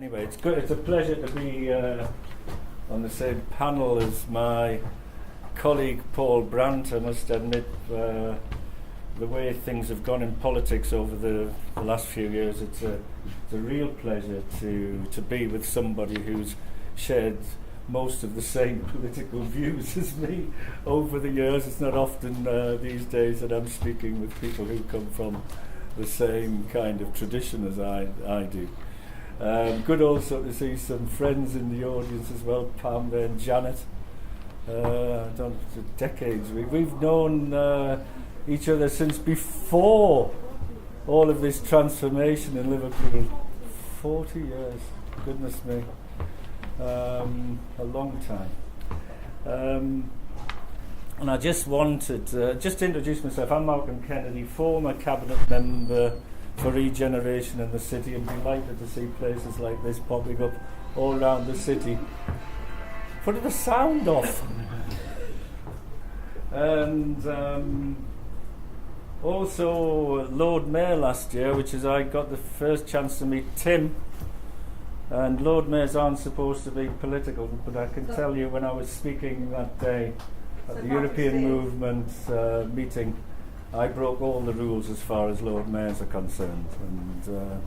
Anyway, it's good. It's a pleasure to be on the same panel as my colleague Paul Brandt. I must admit, the way things have gone in politics over the last few years, it's a real pleasure to be with somebody who's shared most of the same political views as me over the years. It's not often these days that I'm speaking with people who come from the same kind of tradition as I do. Good also to see some friends in the audience as well, Pam and Janet. Decades. We've known each other since before all of this transformation in Liverpool. 40 years, goodness me. A long time. And I just wanted just to introduce myself. I'm Malcolm Kennedy, former cabinet member for regeneration in the city. I'm delighted to see places like this popping up all around the city. Put the sound off. And also Lord Mayor last year, which is I got the first chance to meet Tim. And Lord Mayors aren't supposed to be political, but I can tell you when I was speaking that day at the European Movement meeting, I broke all the rules as far as Lord Mayors are concerned and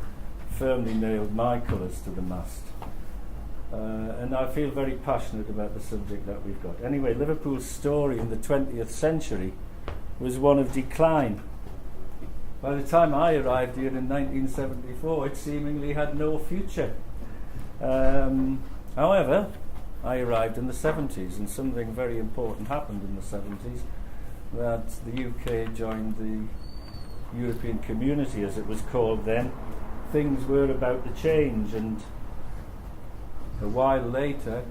firmly nailed my colours to the mast. And I feel very passionate about the subject that we've got. Anyway, Liverpool's story in the 20th century was one of decline. By the time I arrived here in 1974, it seemingly had no future. However, I arrived in the 70s, and something very important happened in the 70s, that the UK joined the European Community, as it was called then. Things were about to change, and a while later,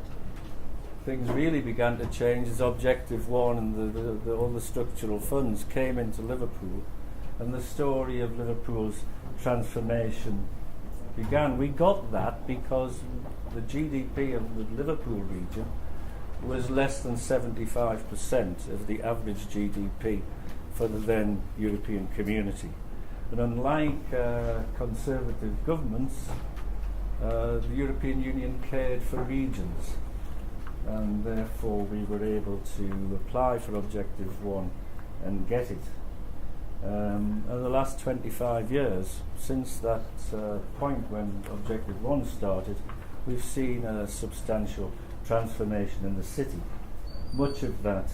things really began to change as Objective 1 and all the structural funds came into Liverpool, and the story of Liverpool's transformation began. We got that because the GDP of the Liverpool region was less than 75% of the average GDP for the then European Community. And unlike conservative governments, the European Union cared for regions, and therefore we were able to apply for Objective 1 and get it. And the last 25 years, since that point when Objective 1 started, we've seen a substantial transformation in the city. Much of that,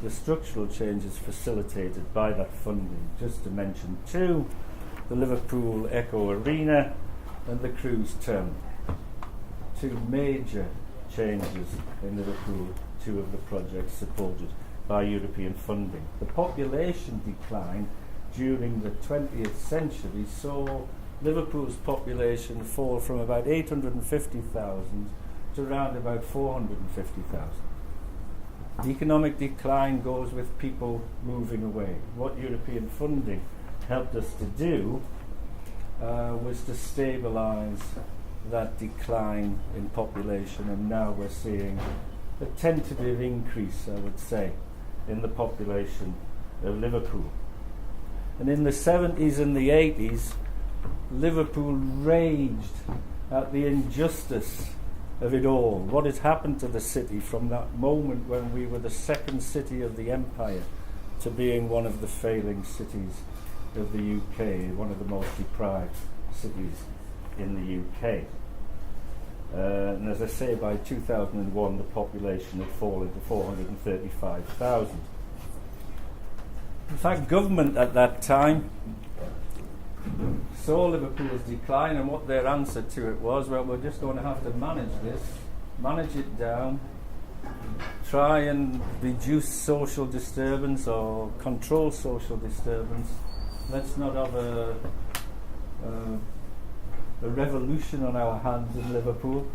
the structural changes facilitated by that funding. Just to mention two, the Liverpool Echo Arena and the cruise terminal. Two major changes in Liverpool, two of the projects supported by European funding. The population decline during the 20th century saw Liverpool's population fall from about 850,000 to around about 450,000. The economic decline goes with people moving away. What European funding helped us to do was to stabilise that decline in population, and now we're seeing a tentative increase, I would say, in the population of Liverpool. And in the 70s and the 80s, Liverpool raged at the injustice of it all. What had happened to the city from that moment when we were the second city of the empire to being one of the failing cities of the UK, one of the most deprived cities in the UK. And as I say, by 2001 the population had fallen to 435,000. In fact, government at that time saw Liverpool's decline, and what their answer to it was, well, we're just going to have to manage it down, try and reduce social disturbance or control social disturbance. Let's not have a revolution on our hands in Liverpool.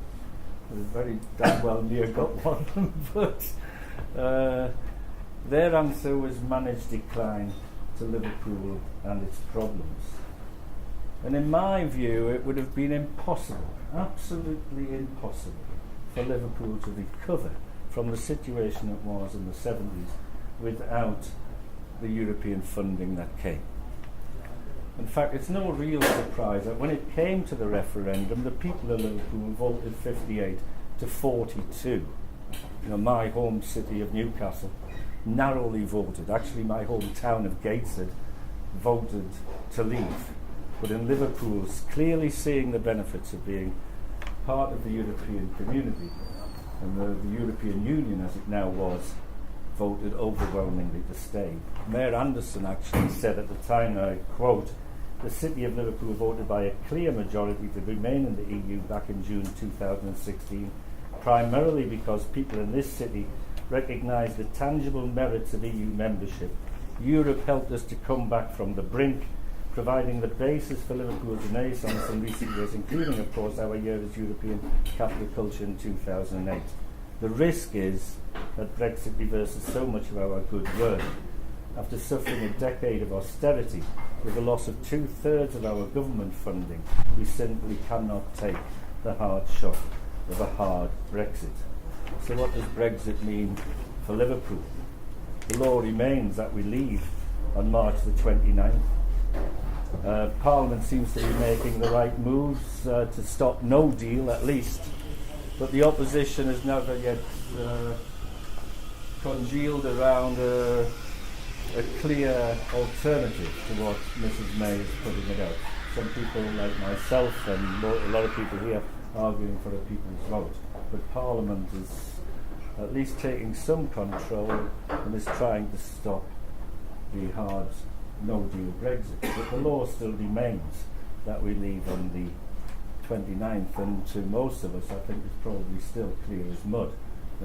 We very damn well near got one, but their answer was manage decline to Liverpool and its problems. And in my view, it would have been impossible, absolutely impossible, for Liverpool to recover from the situation it was in the 70s without the European funding that came. In fact, it's no real surprise that when it came to the referendum, the people of Liverpool voted 58 to 42. My home city of Newcastle narrowly voted. Actually, my hometown of Gateshead voted to leave. But in Liverpool, clearly seeing the benefits of being part of the European community, and the European Union, as it now was, voted overwhelmingly to stay. Mayor Anderson actually said at the time, I quote, "The city of Liverpool voted by a clear majority to remain in the EU back in June 2016, primarily because people in this city recognise the tangible merits of EU membership. Europe helped us to come back from the brink, providing the basis for Liverpool's renaissance in recent years, including, of course, our year as European capital culture in 2008. The risk is that Brexit reverses so much of our good work. After suffering a decade of austerity, with the loss of 2/3 of our government funding, we simply cannot take the hard shock of a hard Brexit." So what does Brexit mean for Liverpool? The law remains that we leave on March the 29th. Parliament seems to be making the right moves to stop no deal, at least. But the opposition has never yet congealed around a clear alternative to what Mrs May is putting it out. Some people like myself and a lot of people here arguing for a people's vote. But Parliament is at least taking some control and is trying to stop the hard no-deal Brexit. But the law still remains that we leave on the 29th, and to most of us I think it's probably still clear as mud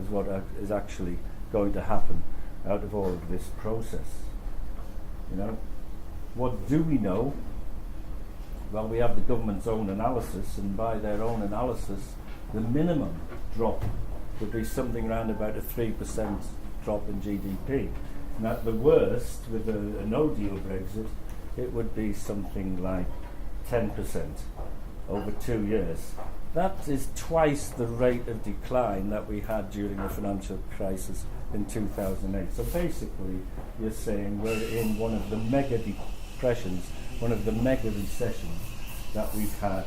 as what is actually going to happen out of all of this process. What do we know? Well, we have the government's own analysis, and by their own analysis the minimum drop would be something around about a 3% drop in GDP. And at the worst, with a no-deal Brexit, it would be something like 10% over 2 years. That is twice the rate of decline that we had during the financial crisis in 2008. So basically, you're saying we're in one of the mega depressions, one of the mega recessions that we've had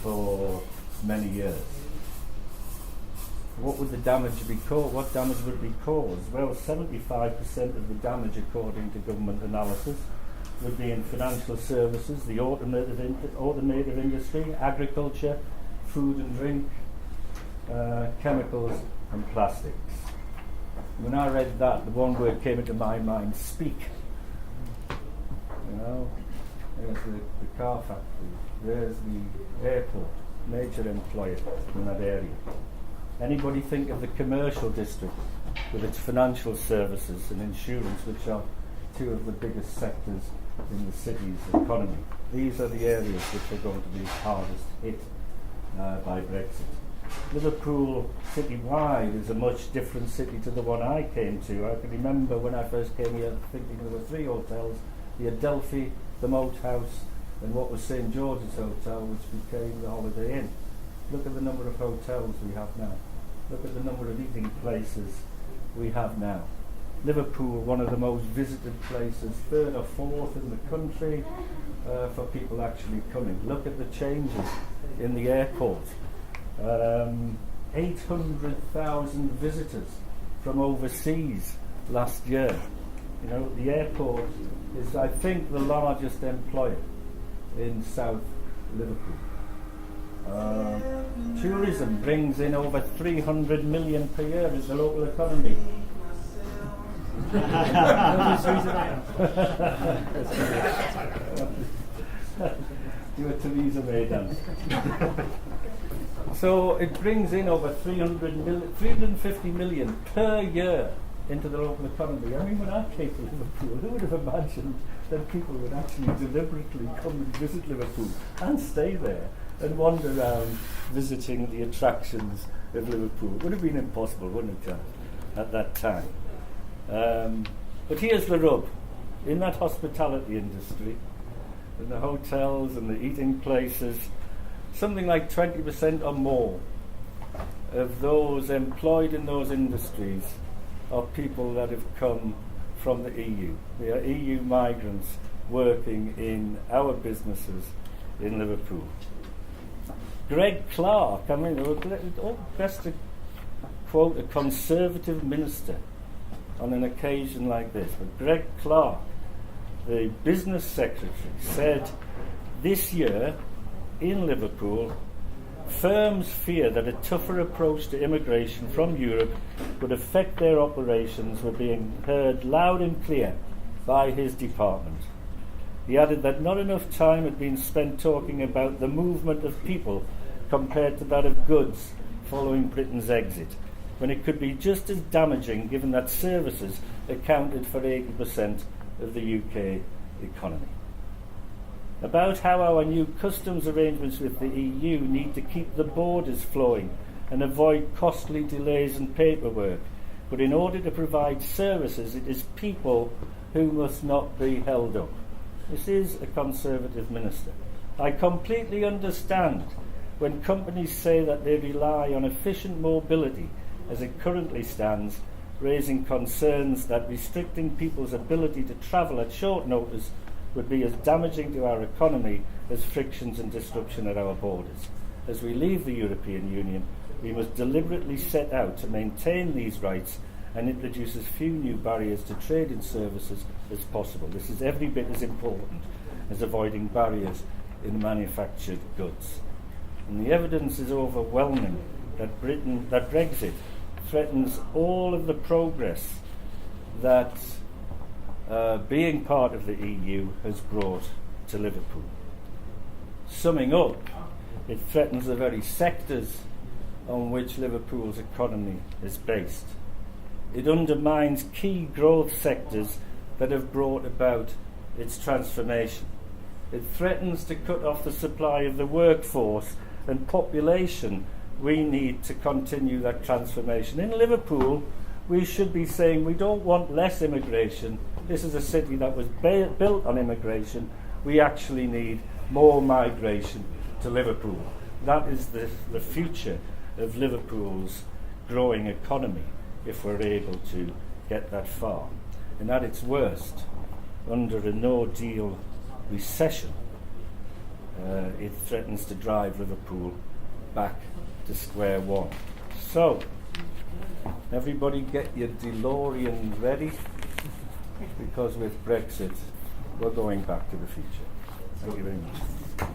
for many years. What would the damage be caused? What damage would be caused? Well, 75% of the damage, according to government analysis, would be in financial services, the automotive industry, agriculture, food and drink, chemicals and plastics. When I read that, the one word came into my mind: speak. There's the car factory, there's the airport, major employer in that area. Anybody think of the commercial district with its financial services and insurance, which are two of the biggest sectors in the city's economy? These are the areas which are going to be hardest hit by Brexit. Liverpool citywide is a much different city to the one I came to. I can remember when I first came here thinking there were 3 hotels: the Adelphi, the Moat House, and what was St George's Hotel, which became the Holiday Inn. Look at the number of hotels we have now. Look at the number of eating places we have now. Liverpool, one of the most visited places, 3rd or 4th in the country for people actually coming. Look at the changes in the airport. 800,000 visitors from overseas last year. The airport is, I think, the largest employer in South Liverpool. Tourism brings in over 300 million per year as the local economy. Do a Theresa May dance. So it brings in over 350 million per year into the local economy. I mean, when I came to Liverpool, who would have imagined that people would actually deliberately come and visit Liverpool and stay there and wander around visiting the attractions of Liverpool? It would have been impossible, wouldn't it, John, at that time? But here's the rub. In that hospitality industry, in the hotels and the eating places, something like 20% or more of those employed in those industries are people that have come from the EU. They are EU migrants working in our businesses in Liverpool. Greg Clark, I mean, best to quote a Conservative minister on an occasion like this, but Greg Clark, the business secretary, said this year in Liverpool, firms fear that a tougher approach to immigration from Europe would affect their operations were being heard loud and clear by his department. He added that not enough time had been spent talking about the movement of people compared to that of goods following Britain's exit, when it could be just as damaging given that services accounted for 80% of the UK economy. About how our new customs arrangements with the EU need to keep the borders flowing and avoid costly delays and paperwork, but in order to provide services, it is people who must not be held up. This is a Conservative minister. I completely understand when companies say that they rely on efficient mobility as it currently stands, raising concerns that restricting people's ability to travel at short notice would be as damaging to our economy as frictions and disruption at our borders. As we leave the European Union, we must deliberately set out to maintain these rights and introduce as few new barriers to trade in services as possible. This is every bit as important as avoiding barriers in manufactured goods. And the evidence is overwhelming that Brexit threatens all of the progress that being part of the EU has brought to Liverpool. Summing up, it threatens the very sectors on which Liverpool's economy is based. It undermines key growth sectors that have brought about its transformation. It threatens to cut off the supply of the workforce and population we need to continue that transformation. In Liverpool, we should be saying we don't want less immigration. This is a city that was built on immigration. We actually need more migration to Liverpool. That is the future of Liverpool's growing economy, if we're able to get that far. And at its worst, under a no-deal recession, it threatens to drive Liverpool back to square one. So, everybody get your DeLorean ready, because with Brexit, we're going back to the future. Thank you very much.